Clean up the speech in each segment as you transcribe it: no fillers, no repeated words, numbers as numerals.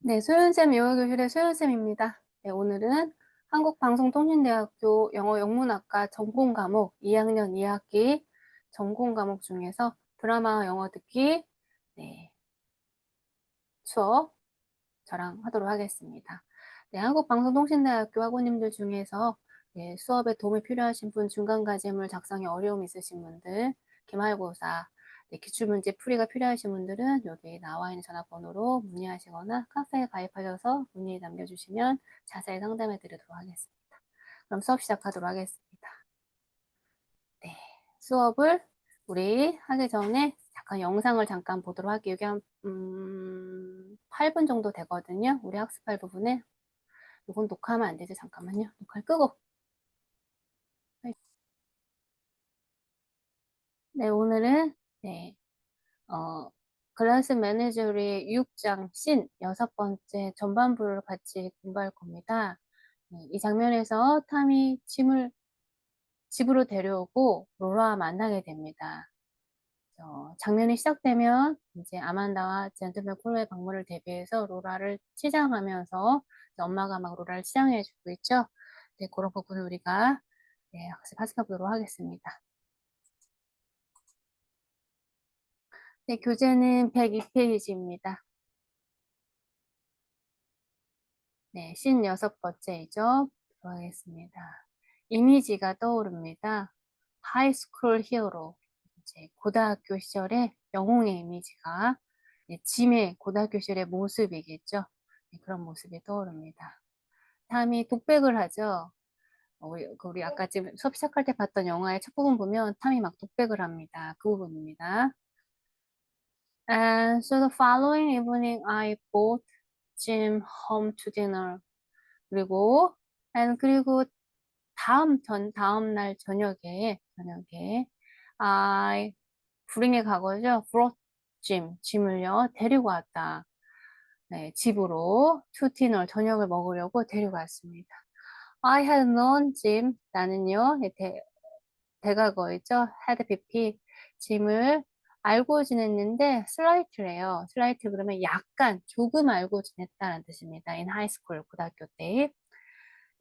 네, 소연쌤 영어교실의 소연쌤입니다. 네, 오늘은 한국방송통신대학교 영어영문학과 전공 과목 2학년 2학기 전공 과목 중에서 드라마 영어 듣기 수업 저랑 하도록 하겠습니다. 네, 한국방송통신대학교 학우님들 중에서 수업에 도움이 필요하신 분, 중간과제물 작성에 어려움 있으신 분들, 기말고사, 기출문제 풀이가 필요하신 분들은 여기 나와 있는 전화번호로 문의하시거나 카페에 가입하셔서 문의 남겨주시면 자세히 상담해 드리도록 하겠습니다. 그럼 수업 시작하도록 하겠습니다. 네, 수업을 우리 하기 전에 잠깐 영상을 잠깐 보도록 할게요. 여기 한 8분 정도 되거든요. 우리 학습할 부분에. 이건 녹화하면 안 되지. 잠깐만요. 녹화를 끄고. 네, 오늘은 클래스 매니저의 6장 씬 6번째 전반부를 같이 공부할 겁니다. 이 장면에서 탐이 짐을 집으로 데려오고 로라와 만나게 됩니다. 장면이 시작되면 이제 아만다와 젠틀맨 콜로의 방문을 대비해서 로라를 치장하면서 엄마가 막 로라를 치장해주고 있죠. 네, 그런 부분을 우리가 학습해보도록 하겠습니다. 네, 교재는 102페이지입니다. 네, 56번째이죠. 들어가겠습니다. 이미지가 떠오릅니다. 하이스쿨 히어로. 이제 고등학교 시절의 영웅의 이미지가 짐의 고등학교 시절의 모습이겠죠. 네, 그런 모습이 떠오릅니다. 탐이 독백을 하죠. 우리 아까 지금 수업 시작할 때 봤던 영화의 첫 부분 보면 탐이 막 독백을 합니다. 그 부분입니다. And so the following evening I brought Jim home to dinner. 그리고 다음 날 저녁에 I 불행의 과거죠. brought 짐을요 데리고 왔다. 네, 집으로 to dinner 저녁을 먹으려고 데리고 왔습니다. I had known Jim 나는요 대과거이죠. had BP 짐을 알고 지냈는데 slight래요. slight 그러면 약간 조금 알고 지냈다는 뜻입니다. in high school 고등학교 때.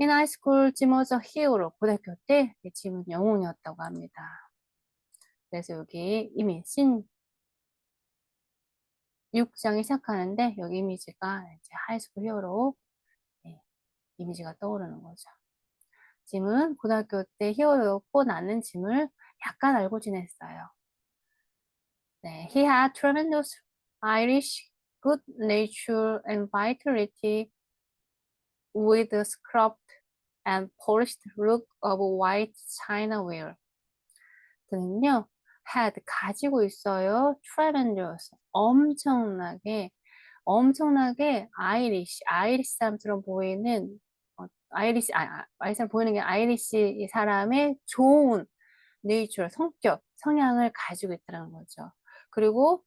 In high school, Jim was a hero. 고등학교 때 짐은 영웅이었다고 합니다. 그래서 여기 이미 신 6장이 시작하는데 여기 이미지가 이제 하이스쿨 히어로 이미지가 떠오르는 거죠. 짐은 고등학교 때 히어로였고 나는 짐을 약간 알고 지냈어요. 네, he had tremendous Irish good nature and vitality with a scrubbed and polished look of white chinaware. 그는요, had 가지고 있어요. tremendous 엄청나게 아이리시 사람처럼 보이는 아이리시 사람 보이는 게 아이리시 이 사람의 좋은 네이처 성향을 가지고 있다는 거죠. 그리고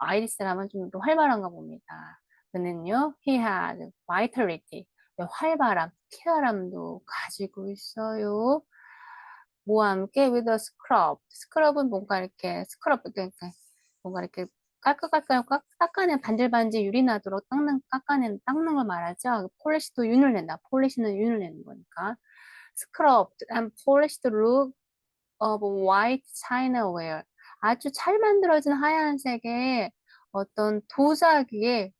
아이리시 사람은 좀 더 활발한가 봅니다. 그는요, he had vitality 쾌활함도 가지고 있어요. 뭐와 함께 with a scrub. 스크럽은 뭔가 이렇게 뭔가 이렇게 깔끔깔끔 깎아낸 반질반질 유리 나도록 닦는 걸 말하죠. 폴리시도 윤을 낸다. 폴리시는 윤을 내는 거니까. Scrubbed and polished look of white chinaware. 아주 잘 만들어진 하얀색의 어떤 도자기에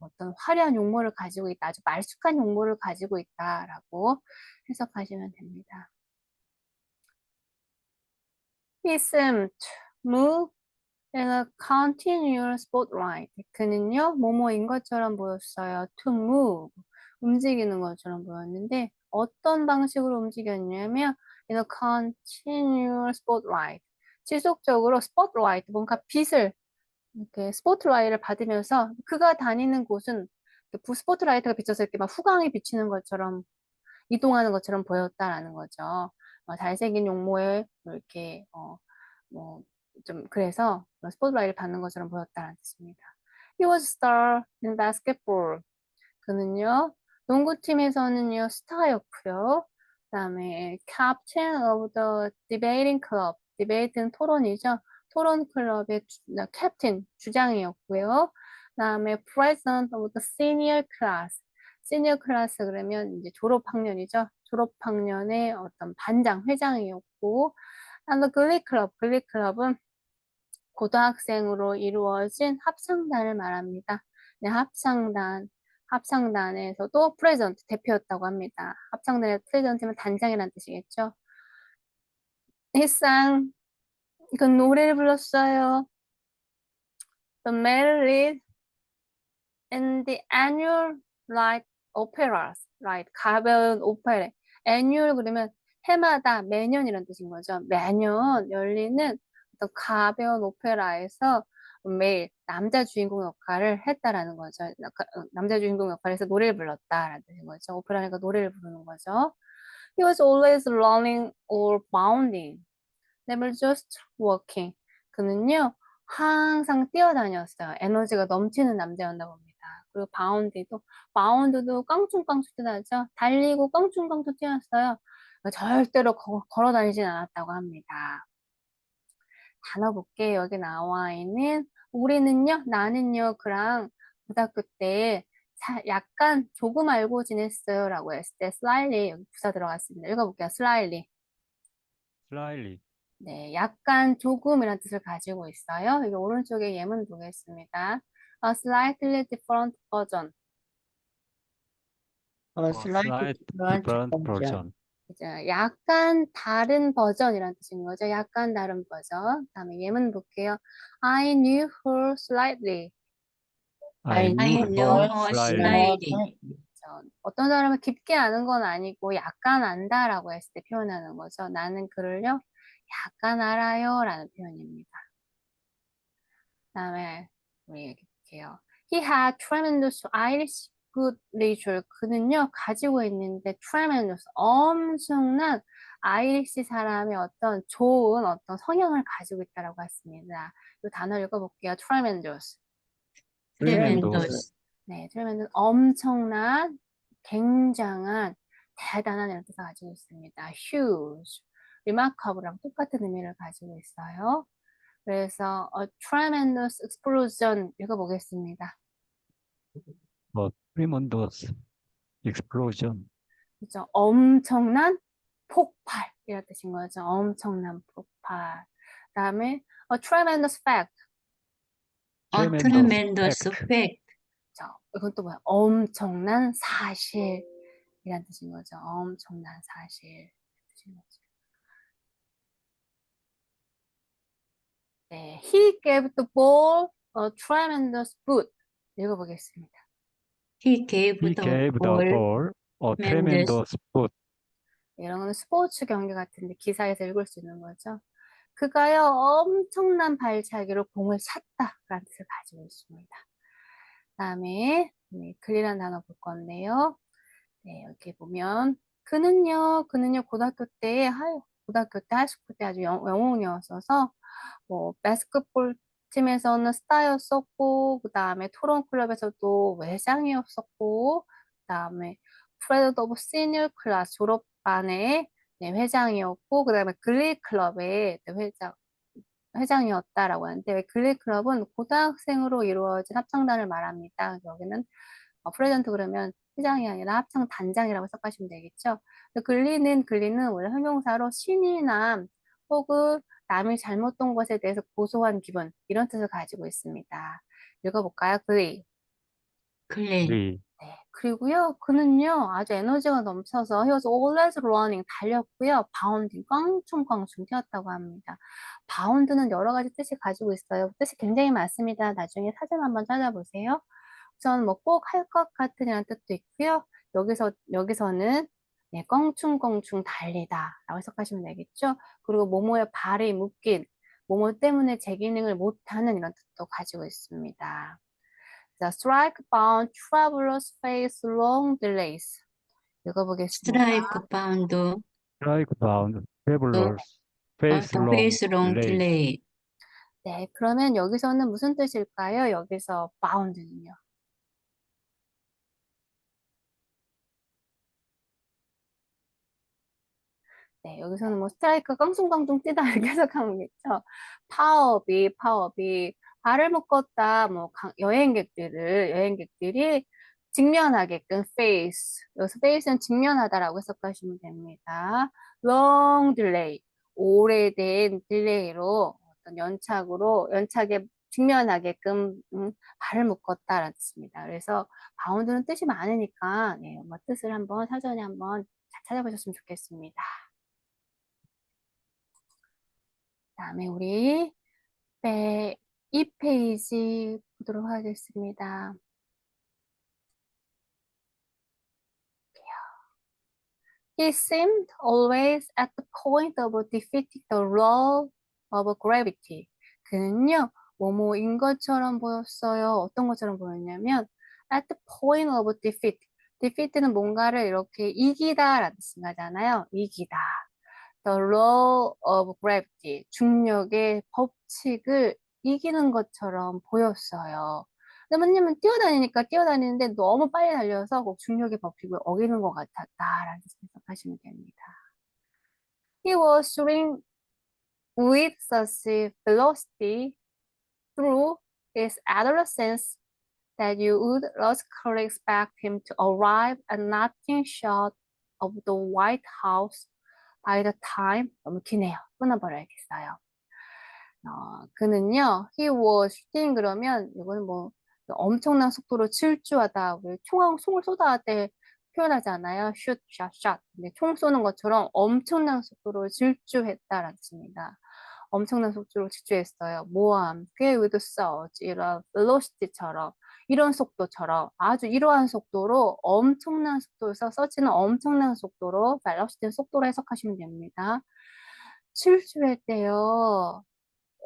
어떤 화려한 용모를 가지고 있다. 아주 말쑥한 용모를 가지고 있다라고 해석하시면 됩니다. He seemed moved in a continuous spotlight. 그는요, 뭐뭐인 것처럼 보였어요. To move. 움직이는 것처럼 보였는데, 어떤 방식으로 움직였냐면, in a continuous spotlight. 지속적으로 spotlight, 뭔가 빛을, 이렇게 스포트라이트를 받으면서, 그가 다니는 곳은, 스포트라이트가 비쳐서 이렇게 막 후광이 비치는 것처럼, 이동하는 것처럼 보였다라는 거죠. 잘생긴 용모에, 이렇게, 뭐, 좀 그래서 스포트라이트를 받는 것처럼 보였다는 뜻입니다. He was a star in basketball. 그는요, 농구팀에서는요, 스타였고요. 그다음에 captain of the debating club. 디베이트는 토론이죠. 토론 클럽의 캡틴, 주장이었고요. 그다음에 president of the senior class. 시니어 클래스 그러면 이제 졸업학년이죠. 졸업학년의 어떤 반장, 회장이었고, and the glee club, glee club은 고등학생으로 이루어진 합창단을 말합니다. 네, 합창단에서도 프레젠트, 대표였다고 합니다. 합창단의 프레젠트면 단장이라는 뜻이겠죠. 일상, 이건 노래를 불렀어요. The melody in the annual light operas, right? 가벼운 오페라. annual 그러면 해마다 매년이라는 뜻인 거죠. 매년 열리는 어떤 가벼운 오페라에서 매일 남자 주인공 역할을 했다라는 거죠. 남자 주인공 역할에서 노래를 불렀다라는 뜻인 거죠. 오페라니까 노래를 부르는 거죠. He was always running or bounding. never just walking. 그는요, 항상 뛰어다녔어요. 에너지가 넘치는 남자였나 봅니다. 그리고 바운드도 깡충깡충 뛰어다녔죠. 달리고 깡충깡충 뛰었어요. 절대로 걸어 다니진 않았다고 합니다. 단어 볼게요. 여기 나와 있는 우리는요, 나는요, 그랑 고등학교 때 약간 조금 알고 지냈어요 라고 했을 때 slightly 여기 부사 들어갔습니다. 읽어볼게요. slightly. slightly, 네, 약간 조금이라는 뜻을 가지고 있어요. 여기 오른쪽에 예문 보겠습니다. A slightly different version. slightly slight different different version. version. 이제 약간 다른 버전이라는 뜻인 거죠. 약간 다른 버전. 그다음에 예문 볼게요. I knew her slightly. I knew her slightly. slightly. 어떤 사람을 깊게 아는 건 아니고 약간 안다라고 했을 때 표현하는 거죠. 나는 그를요, 약간 알아요 라는 표현입니다. 그다음에 우리 얘기 볼게요. He had tremendous Irish good nature. 그는요, 가지고 있는데 tremendous, 엄청난 아이리시 사람의 어떤 좋은 어떤 성향을 가지고 있다라고 했습니다. 이 단어 읽어볼게요. tremendous. tremendous, 네, tremendous, 엄청난, 굉장한, 대단한 이런 뜻을 가지고 있습니다. huge, remarkable랑 똑같은 의미를 가지고 있어요. 그래서 a tremendous explosion 읽어보겠습니다. a tremendous explosion, 그죠? 엄청난 폭발 이런 뜻인 거죠. 엄청난 폭발. 그다음에 a tremendous fact. A tremendous tremendous fact, fact. 그죠? 이건 또 뭐야? 엄청난 사실 이란 뜻인 거죠. 엄청난 사실 뜻인 거죠. 네, he gave the ball a tremendous boot. 읽어보겠습니다. He gave he the gave the ball ball a tremendous tremendous boot. 이런 거는 스포츠 경기 같은데 기사에서 읽을 수 있는 거죠. 그가요 엄청난 발차기로 공을 찼다라는 뜻을 가지고 있습니다. 그다음에 글이라는 단어 볼 건데요. 네, 이렇게 보면 그는요 고등학교 때 하이스쿨 때 아주 영웅이었어서 뭐 바스켓볼 팀에서는 스타였었고 그다음에 토론 클럽에서도 회장이었었고 그다음에 프레드 오브 시니어 클래스 졸업반의 네, 회장이었고 그다음에 글리 클럽의 회장이었다라고 하는데 왜 글리 클럽은 고등학생으로 이루어진 합창단을 말합니다. 여기는 프레젠트 그러면 회장이 아니라 합창 단장이라고 생각하시면 되겠죠. 글리는 원래 형용사로 신이 남 혹은 남이 잘못된 것에 대해서 고소한 기분 이런 뜻을 가지고 있습니다. 읽어볼까요? 글리. clay. 리, 네, 그리고요, 그는요, 아주 에너지가 넘쳐서 he was always running, 달렸고요, bounding, 깡충깡충 뛰었다고 합니다. bound는 여러 가지 뜻이 가지고 있어요. 뜻이 굉장히 많습니다. 나중에 사진 한번 찾아보세요. 우선 뭐 꼭 할 것 같은 이라는 뜻도 있고요. 여기서는 네, 껑충껑충 달리다 라고 해석하시면 되겠죠. 그리고 모모의 발이 묶인, 모모 때문에 제 기능을 못하는 이런 뜻도 가지고 있습니다. The strike-bound travelers face long delays. 읽어보겠습니다. Strike bound strike bound travelers face long face long delays. delay. 네, 그러면 여기서는 무슨 뜻일까요? 여기서 bound는요. 네, 여기서는 뭐 스트라이크 깡충깡충 뛰다 이렇게 해석하면 되겠죠. 파업이 발을 묶었다. 뭐 여행객들이 직면하게끔 face. 여기서 face는 직면하다라고 해석하시면 됩니다. long delay. 오래된 딜레이로 어떤 연착에 직면하게끔 발을 묶었다라는 뜻입니다. 그래서 바운드는 뜻이 많으니까 뭐 뜻을 한번 사전에 한번 잘 찾아보셨으면 좋겠습니다. 그다음에 우리 2페이지 보도록 하겠습니다. He seemed always at the point of defeating the law of gravity. 그는요, 뭐뭐인 것처럼 보였어요. 어떤 것처럼 보였냐면, at the point of defeat. defeat는 뭔가를 이렇게 이기다라는 뜻이잖아요. 이기다. The law of gravity. 중력의 법칙을 이기는 것처럼 보였어요. 근데 왜냐면 뛰어다니는데 너무 빨리 달려서 꼭 중력의 법칙을 어기는 것 같았다라는 생각하시면 됩니다. He was soaring with such velocity through his adolescence that you would logically expect him to arrive at nothing short of the White House by the time. 너무 기네요. 끊어버려야겠어요. 그는요, he was shooting 그러면 이거는 뭐 엄청난 속도로 질주하다. 우리 총을 쏟아할 때 표현하잖아요. shoot, shot, shot. 근데 총 쏘는 것처럼 엄청난 속도로 질주했다라는 뜻입니다. 엄청난 속도로 질주했어요. 뭐와 함께 with such 이런 velocity처럼 이런 속도처럼 아주 이러한 속도로 엄청난 속도에서 서치는 엄청난 속도로 velocity는 속도로 해석하시면 됩니다. 질주했대요.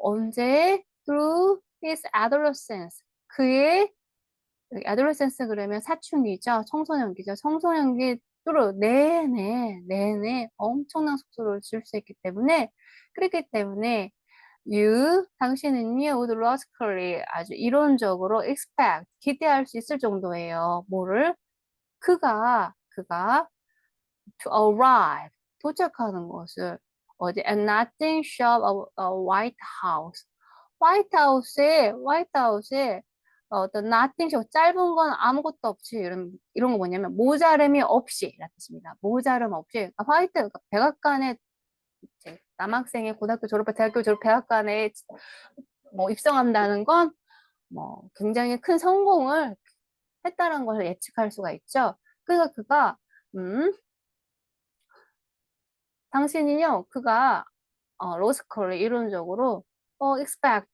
언제? Through his adolescence. 그의 adolescence 그러면 사춘기죠. 청소년기죠. 청소년기 through 내내 엄청난 속도를 줄 수 있기 때문에 그렇기 때문에 당신은요 would logically 아주 이론적으로 expect 기대할 수 있을 정도예요. 뭐를? 그가 to arrive 도착하는 것을 어디 at nothing short of a White House. 화이트하우스에 어떤 nothing short 짧은 건 아무것도 없이 이런 거 뭐냐면 모자름이 없이 라는 뜻입니다. 모자름 없이 그러니까 백악관에 이제 남학생이 고등학교 졸업해 대학교 졸업 백악관에 뭐 입성한다는 건 뭐 굉장히 큰 성공을 했다는 것을 예측할 수가 있죠. 그래서 그가 당신이요, 그가 logically 이론적으로 expect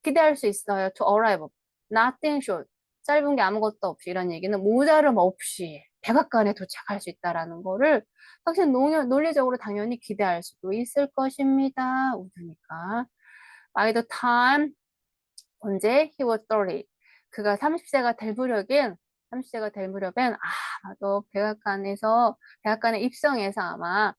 기대할 수 있어요. to arrive nothing short 짧은 게 아무것도 없이 이런 얘기는 모자름 없이 백악관에 도착할 수 있다라는 거를 당신 논리적으로 당연히 기대할 수도 있을 것입니다. 우드니까 by the time 언제 he was 30 그가 30세가 될 무렵엔 너 백악관에 입성해서 아마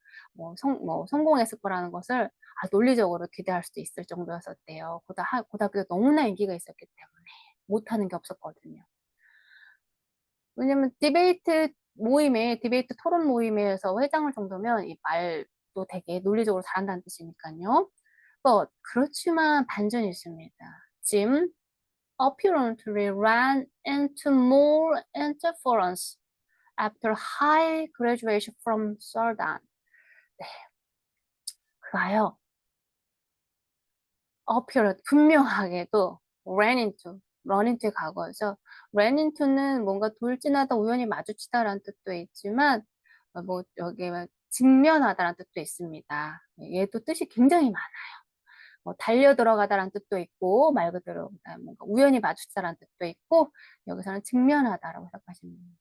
성공했을 거라는 것을 논리적으로 기대할 수도 있을 정도였었대요. 고등학교 너무나 인기가 있었기 때문에 못하는 게 없었거든요. 왜냐면 디베이트 토론 모임에서 회장을 정도면 이 말도 되게 논리적으로 잘한다는 뜻이니까요. 그렇지만 반전이 있습니다. Jim apparently ran into more interference after high graduation from Sorbonne. 네, 그가요. 분명하게도 run into의 과거죠. run into는 뭔가 돌진하다 우연히 마주치다라는 뜻도 있지만 뭐 여기 직면하다라는 뜻도 있습니다. 얘도 뜻이 굉장히 많아요. 달려 들어가다라는 뜻도 있고 말 그대로 뭔가 우연히 마주치다라는 뜻도 있고 여기서는 직면하다라고 생각하시면 됩니다.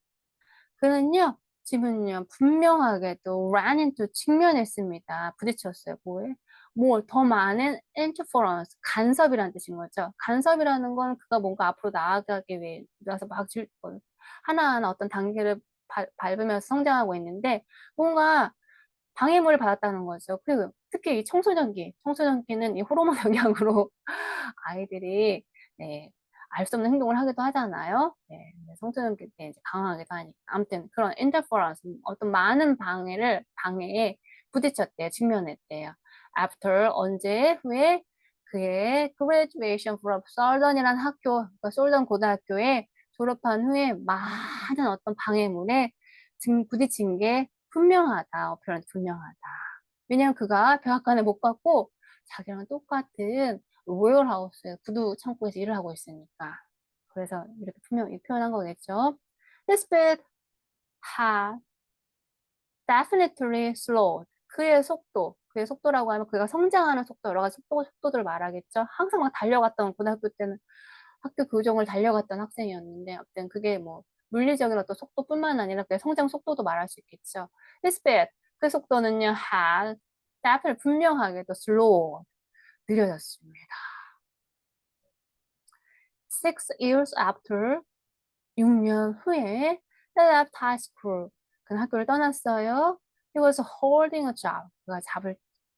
그는요 지금은요 분명하게도 ran into 직면했습니다. 부딪혔어요. 뭐에? 더 많은 interference 간섭이라는 뜻인 거죠. 간섭이라는 건 그가 뭔가 앞으로 나아가기 위해서 하나하나 어떤 단계를 밟으면서 성장하고 있는데 뭔가 방해물을 받았다는 거죠. 그리고 특히 이 청소년기는 이 호르몬 영향으로 아이들이 알 수 없는 행동을 하기도 하잖아요. 청소년기 때 이제 강하기도 하니까. 아무튼 그런 interference, 어떤 많은 방해에 부딪혔대요. 직면했대요. After 언제 후에 그의 graduation from Southern이라는 학교, 그러니까 솔던 고등학교에 졸업한 후에 많은 어떤 방해물에 부딪힌 게 분명하다. 어필한테 분명하다. 왜냐면 그가 백악관에 못 갔고 자기랑 똑같은 로열하우스 구두 창고에서 일을 하고 있으니까. 그래서 이렇게 분명히 표현한 거겠죠. His speed had definitely slowed. 그의 속도라고 하면 그가 성장하는 속도, 여러 가지 속도들을 말하겠죠. 항상 막 달려갔던, 고등학교 때는 학교 교정을 달려갔던 학생이었는데, 어쨌든 그게 뭐, 물리적인 어떤 속도뿐만 아니라 그의 성장 속도도 말할 수 있겠죠. His speed, 그 속도는요, had definitely 분명하게도 slow, 느려졌습니다. 6 years after, 6년 후에 he left high school. 그는 학교를 떠났어요. He was holding a job. 그가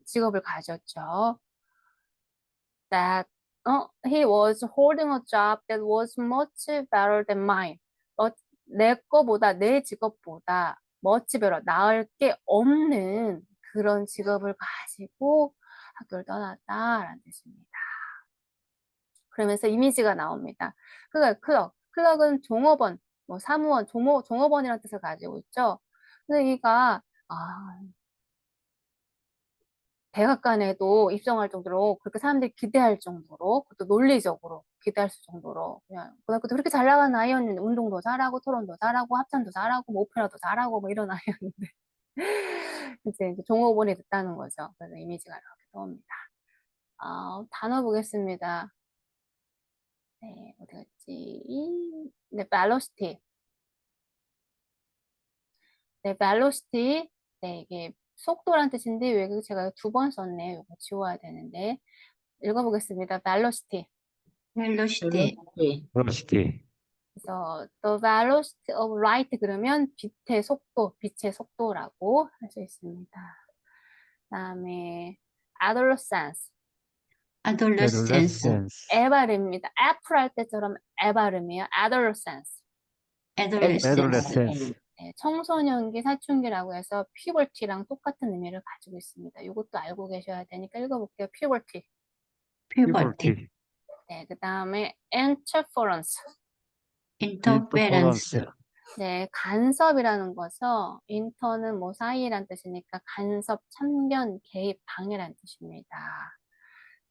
직업을 가졌죠. He was holding a job that was much better than mine. 내 직업보다 much better, 나을 게 없는 그런 직업을 가지고 학교를 떠났다라는 뜻입니다. 그러면서 이미지가 나옵니다. 클럭은 종업원, 뭐 사무원, 종업원이라는 뜻을 가지고 있죠. 근데 이가 백악관에도 입성할 정도로 그렇게 사람들이 기대할 정도로 그것도 논리적으로 기대할 수 정도로 그냥 고등학교 때 그렇게 잘 나가는 아이였는데 운동도 잘하고 토론도 잘하고 합창도 잘하고 뭐 오페라도 잘하고 뭐 이런 아이였는데 이제 종업원이 됐다는 거죠. 그래서 이미지가 이렇게 떠옵니다. 단어 보겠습니다. 네, 어디 갔지? 네, velocity. 네, velocity. 네, 이게 속도란 뜻인데 왜 제가 2번 썼네요. 이거 지워야 되는데. 읽어보겠습니다. velocity. velocity, velocity, 그래서 the velocity of light 그러면 빛의 속도라고 할 수 있습니다. 그다음에 adolescence. adolescence, adolescence, 에 발음입니다. 애플 할 때처럼 에 발음이에요. adolescence. adolescence, adolescence, 네, 청소년기, 사춘기라고 해서 puberty랑 똑같은 의미를 가지고 있습니다. 이것도 알고 계셔야 되니까 읽어볼게요. puberty. puberty, puberty, 네, 그 다음에 interference. interference, interference, 네, 간섭이라는 거죠. 인터는 뭐 사이란 뜻이니까 간섭, 참견, 개입, 방해라는 뜻입니다.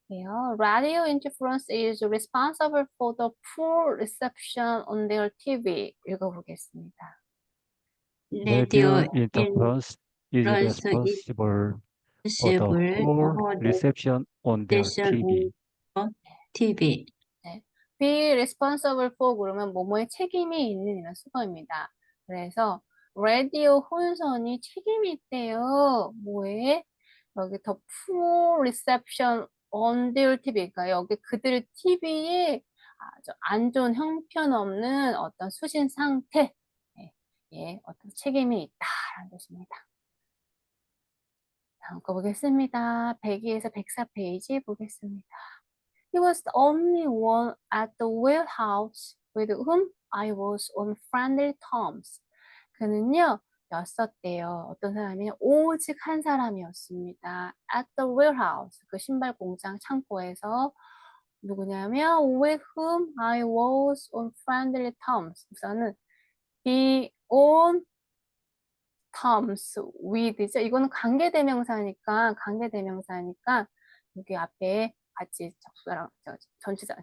네요. Radio interference is responsible for the poor reception on their TV. 읽어보겠습니다. radio radio interference is influence is responsible for the possible poor for the reception on their station TV. on TV. 네. be responsible for 그러면 뭐뭐에 책임이 있는 이런 수거입니다. 그래서 라디오 혼선이 책임이 있대요. 뭐에? 여기 더 poor reception on their TV. 그러니까 여기 그들의 TV에 아주 안 좋은 형편없는 어떤 수신 상태, 예, 어떤 책임이 있다라는 뜻입니다. 다음 거 보겠습니다. 102에서 104페이지 보겠습니다. He was the only one at the warehouse with whom I was on friendly terms. 그는요, 였었대요. 어떤 사람이요? 오직 한 사람이었습니다. At the warehouse, 그 신발 공장 창고에서 누구냐면 with whom I was on friendly terms. 우선은 be on terms with죠. 이거는 관계대명사니까 여기 앞에 같이 접수랑 전치사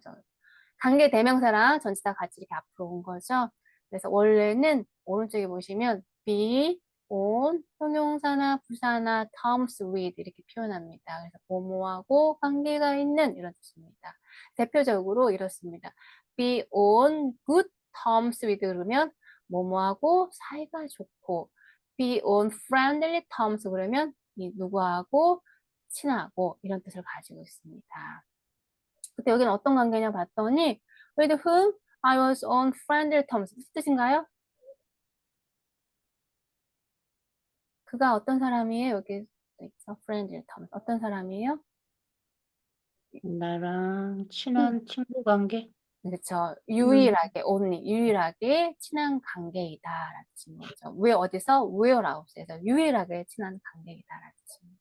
관계대명사랑 전치사 같이 이렇게 앞으로 온 거죠. 그래서 원래는 오른쪽에 보시면 be on 형용사나 부사나 terms with 이렇게 표현합니다. 그래서 뭐뭐하고 관계가 있는 이런 뜻입니다. 대표적으로 이렇습니다. be on good terms with 그러면 뭐뭐하고 사이가 좋고 be on friendly terms 그러면 이 누구하고 친하고 이런 뜻을 가지고 있습니다. 그때 여기는 어떤 관계냐 봤더니 with whom I was on friendly terms 무슨 뜻인가요? 그가 어떤 사람이에요? 여기 있죠. friendly terms 어떤 사람이에요? 나랑 친한 친구 관계? 그렇죠. 유일하게 친한 관계이다라는 뜻인 거죠. 왜 어디서? wherehouse에서 유일하게 친한 관계이다라는 뜻입니다.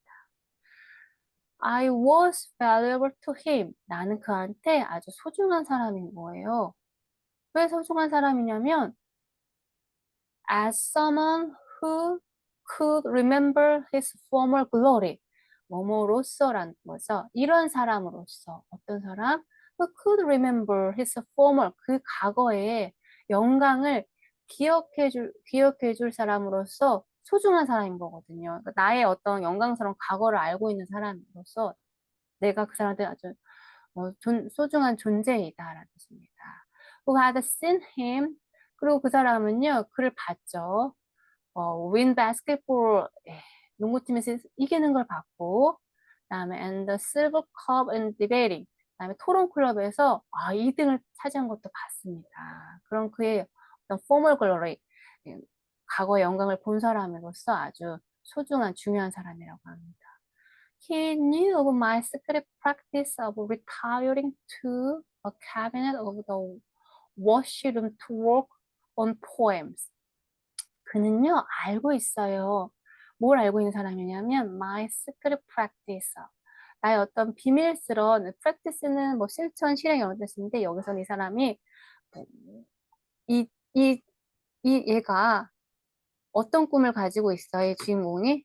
I was valuable to him. 나는 그한테 아주 소중한 사람인 거예요. 왜 소중한 사람이냐면 as someone who could remember his former glory. 뭐뭐로서란 거죠. 이런 사람으로서 어떤 사람? who could remember his former 그 과거의 영광을 기억해 줄 사람으로서 소중한 사람인 거거든요. 그러니까 나의 어떤 영광스러운 과거를 알고 있는 사람으로서 내가 그 사람한테 아주 소중한 존재이다라는 뜻입니다. Who had seen him 그리고 그 사람은요 그를 봤죠. win basketball 농구팀에서 이기는 걸 봤고 그다음에 and the silver cup in debating 그다음에 토론 클럽에서 2등을 차지한 것도 봤습니다. 그럼 그의 어떤 formal glory 과거의 영광을 본 사람으로서 아주 소중한 중요한 사람이라고 합니다. He knew of my secret practice of retiring to a cabinet of the washroom to work on poems. 그는요, 알고 있어요. 뭘 알고 있는 사람이냐면 my secret practice. 나의 어떤 비밀스러운 practice는 뭐 실천, 실행 이런 뜻인데 여기서는 이 사람이 이, 이, 얘가 어떤 꿈을 가지고 있어요, 이 주인공이?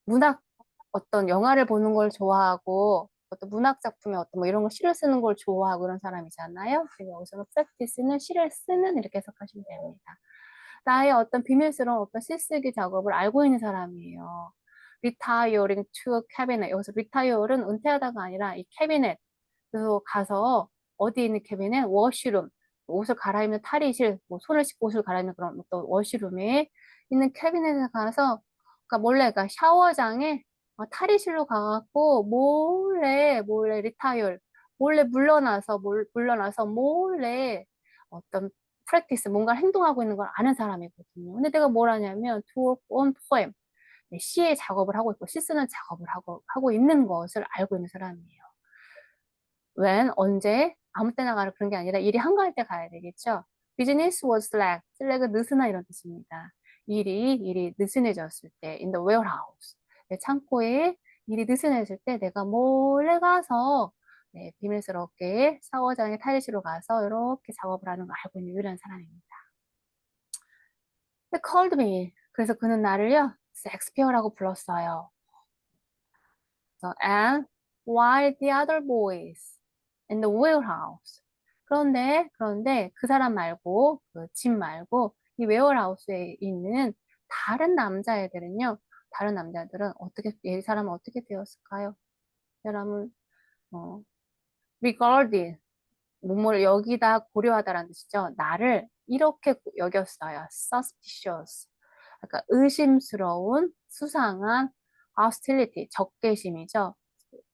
문학 어떤 영화를 보는 걸 좋아하고 어떤 문학 작품에 어떤 뭐 이런 거 시를 쓰는 걸 좋아하고 그런 사람이잖아요. 그래서 여기서는 practice는 시를 쓰는 이렇게 해석하시면 됩니다. 나의 어떤 비밀스러운 어떤 시쓰기 작업을 알고 있는 사람이에요. retiring to a cabinet. 여기서 retire는 은퇴하다가 아니라 이 캐비넷. 그래서 가서 어디에 있는 캐비넷? 워시룸. 옷을 갈아입는 탈의실, 뭐 손을 씻고 옷을 갈아입는 그런 어떤 워시룸에 있는 캐비넷에 가서 그러니까 몰래 그러니까 샤워장에 탈의실로 가갖고 몰래 리타이어 몰래 물러나서 몰래 어떤 프랙티스 뭔가 행동하고 있는 걸 아는 사람이거든요. 근데 내가 뭘 하냐면 to work on poem 시의 작업을 하고 있고 시 쓰는 작업을 하고 있는 것을 알고 있는 사람이에요. when 언제 아무 때나 가는 그런 게 아니라 일이 한가할 때 가야 되겠죠. business was slack slack은 느슨한 이런 뜻입니다. 일이 느슨해졌을 때 in the warehouse 창고에 일이 느슨해질 때 내가 몰래 가서 비밀스럽게 샤워장에 탈의실로 가서 이렇게 작업을 하는 걸 알고 있는 유일한 사람입니다. They called me. 그래서 그는 나를요 섹스피어라고 불렀어요. And while the other boys in the warehouse. 그런데 그 사람 말고 그 집 말고 이 웨어하우스에 있는 다른 남자들은 이 사람은 어떻게 되었을까요? 이 사람은 regarded 뭐뭐를 여기다 고려하다라는 뜻이죠. 나를 이렇게 여겼어요. suspicious. 그러니까 의심스러운, 수상한 hostility, 적개심이죠.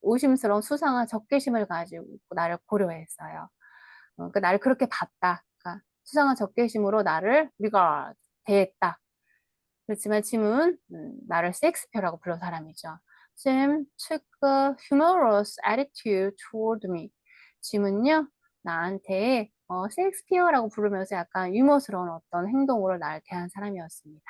의심스러운 수상한 적개심을 가지고 나를 고려했어요. 그러니까 나를 그렇게 봤다. 그러니까 수상한 적개심으로 나를 regard, 대했다. 그렇지만 짐은 나를 셰익스피어라고 불러 사람이죠. Jim took a humorous attitude toward me. 짐은요, 나한테 셰익스피어라고 부르면서 약간 유머스러운 어떤 행동으로 나를 대한 사람이었습니다.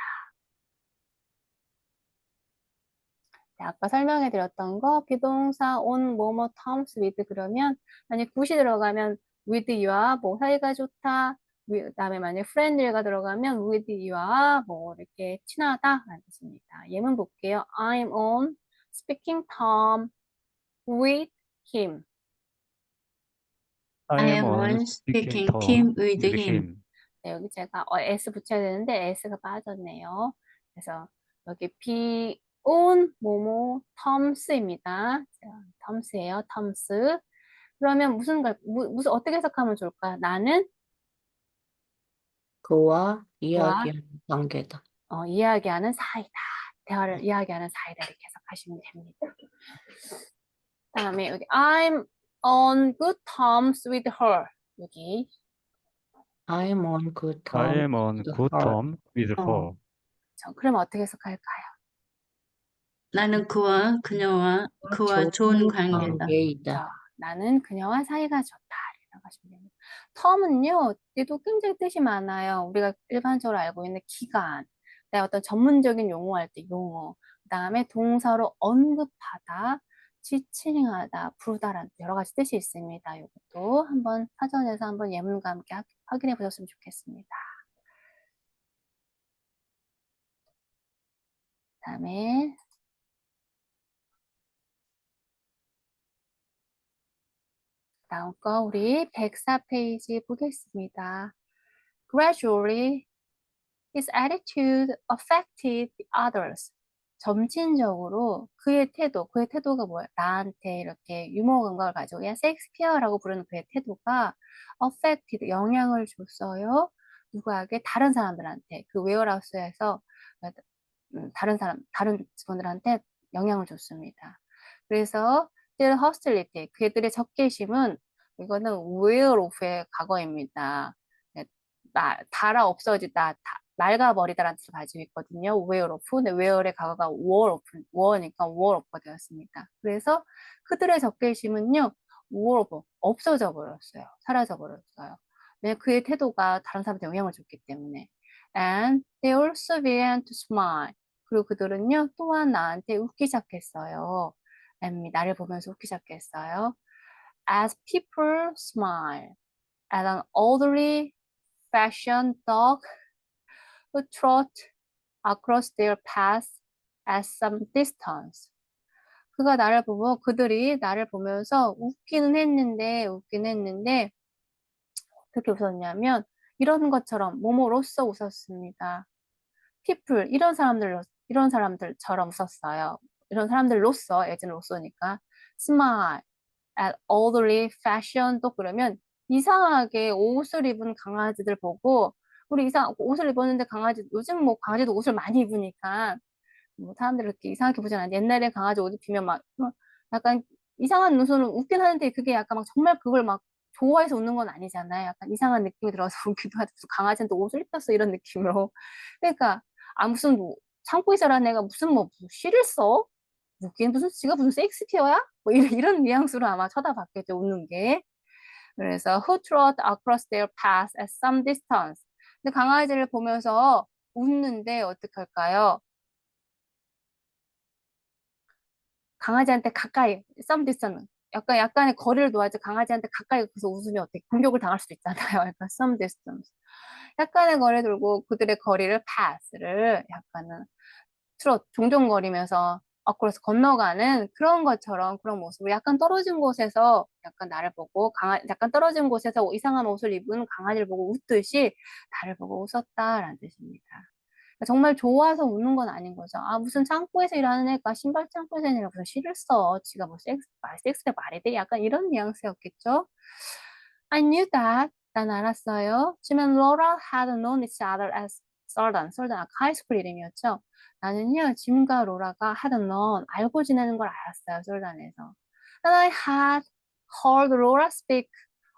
네, 아까 설명해 드렸던 거 비동사 on 뭐뭐 terms with 그러면 만약 굿이 들어가면 with you와 뭐 사이가 좋다 그다음에 만약 friendly가 들어가면 with you와 뭐 이렇게 친하다 라는 뜻입니다. 예문 볼게요. I'm on speaking term with him. I am on speaking team with him. 네, 여기 제가 s 붙여야 되는데 s가 빠졌네요. 그래서 여기 be on 뭐뭐 terms입니다. terms예요. terms. 그러면 무슨 어떻게 해석하면 좋을까요? 나는 그와 이야기하는 관계다. 이야기하는 사이다. 대화를 이야기하는 사이다 이렇게 해석하시면 됩니다. 그다음에 여기 I'm on good terms with her. 여기 I'm on good I terms am on with good her. term with her. 그러면 어떻게 해석할까요? 나는 그와 좋은 관계다. 그렇죠. 나는 그녀와 사이가 좋다. 이라고 하시면 됩니다. 텀은요, 얘도 굉장히 뜻이 많아요. 우리가 일반적으로 알고 있는 기간, 어떤 전문적인 용어할 때 용어, 다음에 동사로 언급하다, 지칭하다, 부르다라는 여러 가지 뜻이 있습니다. 이것도 한번 사전에서 한번 예문과 함께 확인해 보셨으면 좋겠습니다. 다음에 다음 거 우리 104페이지 보겠습니다. Gradually, his attitude affected the others. 점진적으로 그의 태도가 뭐야? 나한테 이렇게 유머 감각을 가지고 그냥 셰익스피어라고 부르는 그의 태도가 affected, 영향을 줬어요. 누구에게? 다른 사람들한테. 그 웨어하우스에서 다른 직원들한테 영향을 줬습니다. 그래서 their hostility, 그들의 적개심은 이거는 wear off의 과거입니다. 없어지다, 낡아버리다라는 뜻을 가지고 있거든요. wear off. 근데 wear의 과거가 war니까 war off가 되었습니다. 그래서 그들의 적개심은요, war off, 없어져 버렸어요. 사라져 버렸어요. 왜? 그의 태도가 다른 사람한테 영향을 줬기 때문에. And they also began to smile. 그리고 그들은요, 또한 나한테 웃기 시작했어요. 나를 보면서 웃기 시작했어요. As people smile at an elderly fashioned dog who trot across their path at some distance. 그들이 나를 보면서 웃긴 했는데, 어떻게 웃었냐면, 이런 것처럼, 뭐뭐로써 웃었습니다. people, 이런 사람들처럼 웃었어요. 이런 사람들로서, 예전 로서니까. smile at elderly fashion, 또 그러면 이상하게 옷을 입은 강아지들 보고, 우리 옷을 입었는데 요즘 뭐 강아지도 옷을 많이 입으니까, 뭐 사람들 이렇게 이상하게 보진 않아요. 옛날에 강아지 옷 입히면 막 약간 이상한 눈소는 웃긴 하는데 그게 약간 막 정말 그걸 막 좋아해서 웃는 건 아니잖아요. 약간 이상한 느낌이 들어서 웃기도 하고 강아지한테 옷을 입혔어 이런 느낌으로. 그러니까 무슨 뭐 참고 있어라는 애가 무슨 시를 써? 웃긴 지가 무슨 셰익스피어야? 뭐 이런 뉘앙스로 아마 쳐다봤겠죠, 웃는 게. 그래서 who trot across their path at some distance. 근데 강아지를 보면서 웃는데 어떻게 할까요? 강아지한테 가까이, some distance. 약간의 거리를 둬야지 강아지한테 가까이 가서 웃으면 어떻게 공격을 당할 수도 있잖아요. 약간 some distance. 약간의 거리를 두고 그들의 거리를 pass를 약간은 종종거리면서 across 건너가는 그런 것처럼 그런 모습을 약간 떨어진 곳에서 약간 나를 보고 약간 떨어진 곳에서 이상한 옷을 입은 강아지를 보고 웃듯이 나를 보고 웃었다라는 뜻입니다. 정말 좋아서 웃는 건 아닌 거죠. 무슨 창고에서 일하는 애가 신발 창고에서 일하는 애가 무슨 시를 써. 지가 뭐 섹스가 말이 돼. 약간 이런 뉘앙스였겠죠. I knew that. 난 알았어요. Jim and Laura had known each other as Sultan. Sultan 아까 하이스쿨 이름이었죠. 나는요, 짐과 로라가 had known, 알고 지내는 걸 알았어요. 솔단에서. And I had heard Laura speak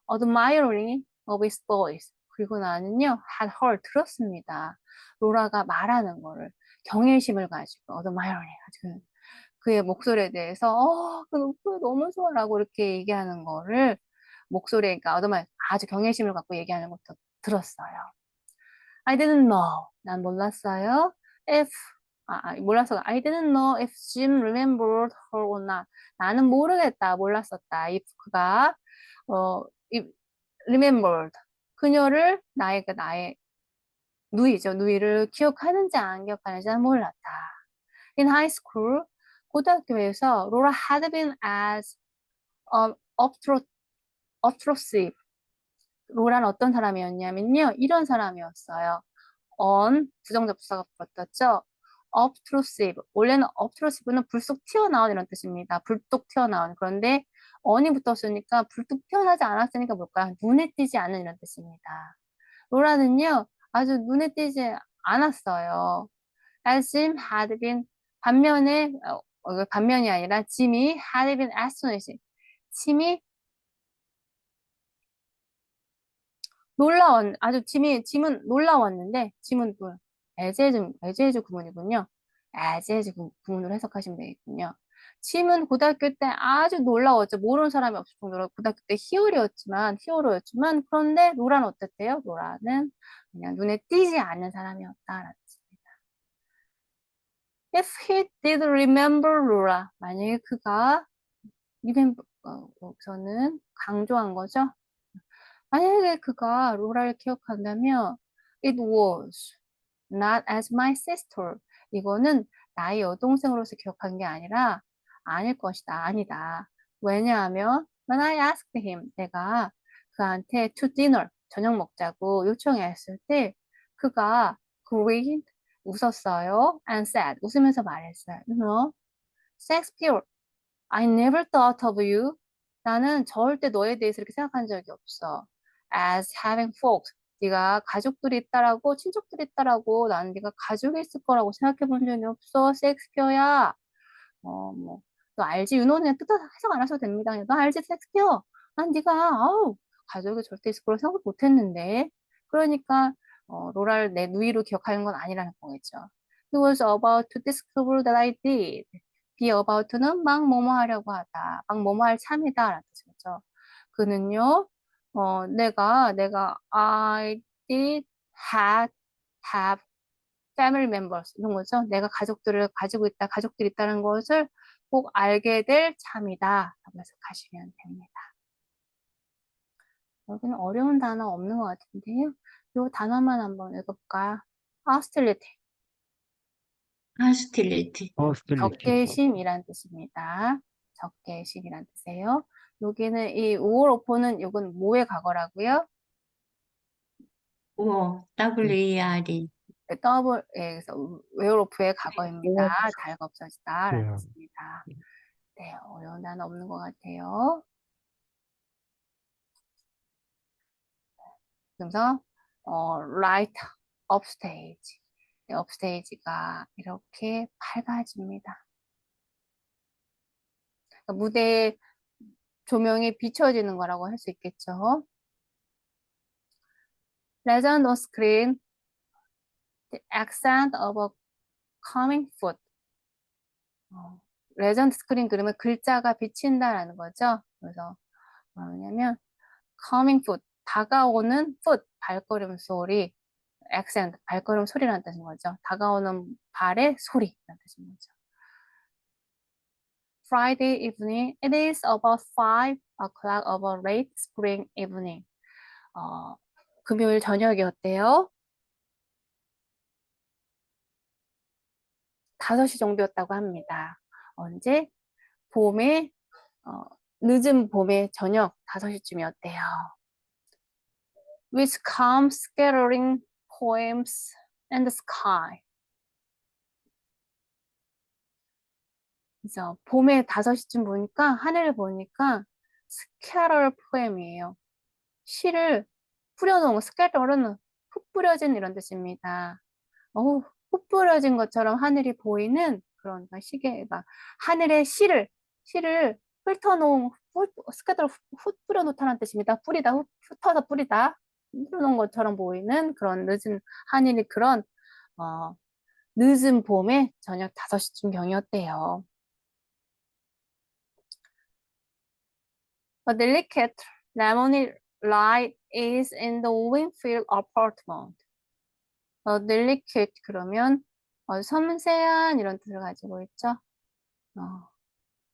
admiringly of his voice. 그리고 나는요, had heard, 들었습니다. 로라가 말하는 거를 경외심을 가지고 admiringly 가지고 그의 목소리에 대해서 그 목소리 너무 좋아라고 이렇게 얘기하는 거를 목소리가 아주 경외심을 갖고 얘기하는 것도 들었어요. I didn't know. 난 몰랐어요. 몰랐어. I didn't know if Jim remembered her or not. 나는 모르겠다. 몰랐었다. if 그가 if remembered 그녀를 나의 누이를 기억하는지 안 기억하는지 난 몰랐다. In high school, 고등학교에서 Laura had been as obtrusive. 로라는 어떤 사람이었냐면요. 이런 사람이었어요. 부정접수가 붙었죠. obtrusive. 원래는 obtrusive는 불쑥 튀어나온 이런 뜻입니다. 불뚝 튀어나온. 그런데 on이 붙었으니까 불뚝 튀어나지 않았으니까 뭘까요? 눈에 띄지 않는 이런 뜻입니다. 로라는요. 아주 눈에 띄지 않았어요. As Jim had been 반면이 아니라 짐이 had been astonished. 짐이 짐은 놀라웠는데, 짐은 또 as 구문이군요. as 구문으로 해석하시면 되겠군요. 짐은 고등학교 때 아주 놀라웠죠. 모르는 사람이 없을 정도로 고등학교 때 히어로였지만, 그런데 로라는 어땠대요? 로라는 그냥 눈에 띄지 않는 사람이었다라는 뜻입니다. If he did remember Laura, 만약에 그가 여기서는 강조한 거죠. 만약에 그가 로라를 기억한다면 it was not as my sister. 이거는 나의 여동생으로서 기억한 게 아니라 아닐 것이다. 아니다. 왜냐하면 when I asked him, 내가 그한테 to dinner, 저녁 먹자고 요청했을 때 그가 grinned, 웃었어요. and said, 웃으면서 말했어요. You know, Shakespeare, I never thought of you. 나는 절대 너에 대해서 이렇게 생각한 적이 없어. As having folks. 네가 가족들이 있다라고, 친척들이 있다라고, 나는 네가 가족이 있을 거라고 생각해 본 적이 없어. 셰익스피어야. 너 알지? 윤호는 뜻 해석 안 하셔도 됩니다. 너 알지? 셰익스피어. 난 네가, 가족이 절대 있을 거라고 생각 못 했는데. 그러니까, 로라를 내 누이로 기억하는 건 아니라는 거겠죠. He was about to discover that I did. be about는 막 뭐뭐 하려고 하다. 막 뭐뭐 할 참이다. 라는 뜻이죠. 그는요, I did have family members. 이런 거죠. 내가 가족들을 가지고 있다, 가족들이 있다는 것을 꼭 알게 될 참이다. 라고 해석하시면 됩니다. 여기는 어려운 단어 없는 것 같은데요. 이 단어만 한번 읽어볼까요? hostility. hostility. 적개심이란 뜻입니다. 적개심이란 뜻이에요. 여기는 이 우월오포는 이건 뭐의 과거라고요? war, W-E-R-E. 더블, 그래서 웨어로프의 과거입니다. 다가 없어지다 라는 네. 뜻입니다. 네, 어려운 단어 없는 것 같아요. 그래서 right upstage. 네, upstage가 이렇게 밝아집니다. 그러니까 무대에 조명이 비춰지는 거라고 할 수 있겠죠. Legend on screen, the accent of a coming foot. 레전드 스크린 그러면 글자가 비친다라는 거죠. 그래서 뭐냐면 coming foot, 다가오는 foot, 발걸음 소리, accent, 발걸음 소리라는 뜻인 거죠. 다가오는 발의 소리라는 뜻인 거죠. Friday evening, it is about 5 o'clock of a late spring evening. 금요일 저녁이었대요. 5시 정도였다고 합니다. 언제? 봄에, 늦은 봄의 저녁 5시쯤이었대요. With calm scattering poems in the sky. 그래서 봄에 5시쯤 보니까 하늘을 보니까 scatter poem이에요. 시를 뿌려놓은 거, scatter는 흩 뿌려진 이런 뜻입니다. 흩 뿌려진 것처럼 하늘이 보이는 그런 시계가 하늘에 시를 훑어놓은 스케트를 흩 뿌려놓다는 뜻입니다. 뿌리다, 흩어서 뿌리다, 뿌려놓은 것처럼 보이는 그런 늦은 하늘이 그런 늦은 봄에 저녁 5시쯤 경이었대요. A delicate lemony light is in the Wingfield apartment. delicate 그러면 섬세한 이런 뜻을 가지고 있죠.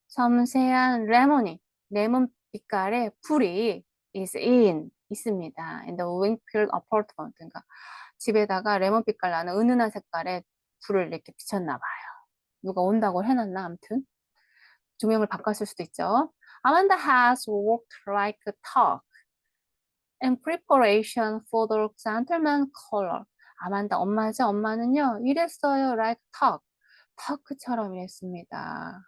섬세한 레몬이 레몬 빛깔의 불이 is in 있습니다. in the Wingfield apartment. 그러니까 집에다가 레몬 빛깔 나는 은은한 색깔의 불을 이렇게 비쳤나 봐요. 누가 온다고 해놨나 아무튼 조명을 바꿨을 수도 있죠. Amanda has walked like a talk in preparation for the gentleman caller. 아만다 엄마죠. 엄마는요 이랬어요. like talk. talk처럼 이랬습니다.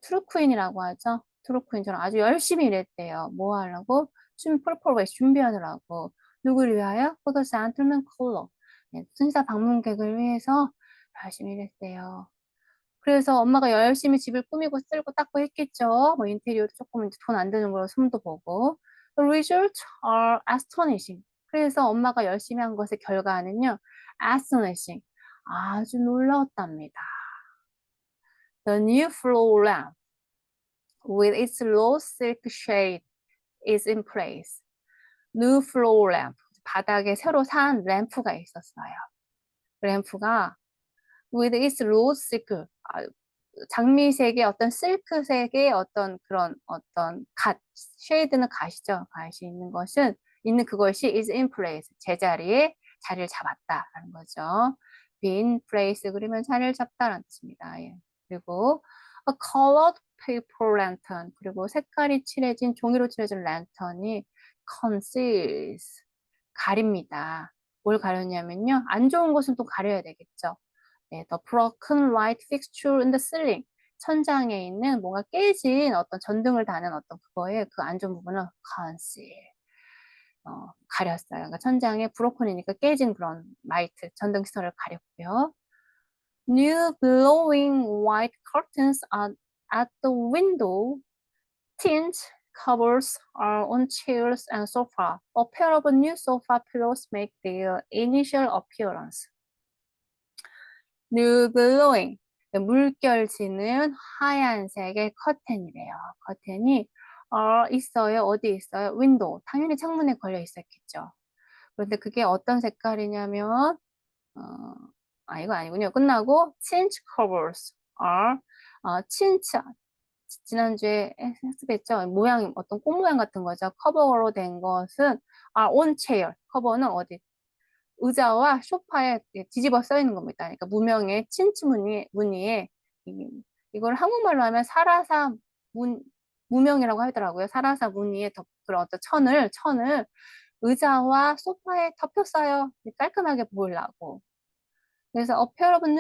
트루퀸이라고 하죠. 트루퀸처럼 아주 열심히 일했대요. 뭐 하려고? preparation 준비하느라고. 누구를 위하여? For the gentleman caller. 네, 순사 방문객을 위해서 열심히 일했대요. 그래서 엄마가 열심히 집을 꾸미고 쓸고 닦고 했겠죠. 뭐 인테리어도 조금 돈 안 드는 걸로 숨도 보고. The results are astonishing. 그래서 엄마가 열심히 한 것의 결과는요. astonishing. 아주 놀라웠답니다. The new floor lamp with its low silk shade is in place. New floor lamp. 바닥에 새로 산 램프가 있었어요. 램프가 with its rose silk. 장미색의 어떤 실크색의 어떤 그런 어떤 갓, 쉐이드는 갓이죠. 갓이 있는 그것이 is in place. 제자리에 자리를 잡았다라는 거죠. be in place 그러면 자리를 잡다라는 뜻입니다. 예. 그리고 a colored paper lantern. 그리고 색깔이 칠해진 종이로 칠해진 랜턴이 conceals. 가립니다. 뭘 가렸냐면요. 안 좋은 것은 또 가려야 되겠죠. 네, the broken light fixture in the ceiling. 천장에 있는 뭔가 깨진 어떤 전등을 다는 어떤 그거에 그 안 좋은 부분을 conceal. 가렸어요. 그러니까 천장에 브로큰이니까 깨진 그런 라이트, 전등 시설을 가렸고요. New glowing white curtains are at the window. Tint covers are on chairs and sofa. A pair of new sofa pillows make their initial appearance. New glowing. 물결지는 하얀색의 커튼이래요. 커튼이 있어요. 어디 있어요? 윈도우. 당연히 창문에 걸려 있었겠죠. 그런데 그게 어떤 색깔이냐면 이거 아니군요. 끝나고 tint covers are tint 지난주에 학습했죠. 모양 어떤 꽃 모양 같은 거죠. 커버로 된 것은 on chair. 커버는 어디 의자와 소파에 뒤집어 써 있는 겁니다. 그러니까 무명의 친치 무늬에 이걸 한국말로 하면 사라사 무명이라고 하더라고요. 사라사 무늬에 그런 어떤 천을 의자와 소파에 덮였어요. 깔끔하게 보이려고. 그래서 a pair of new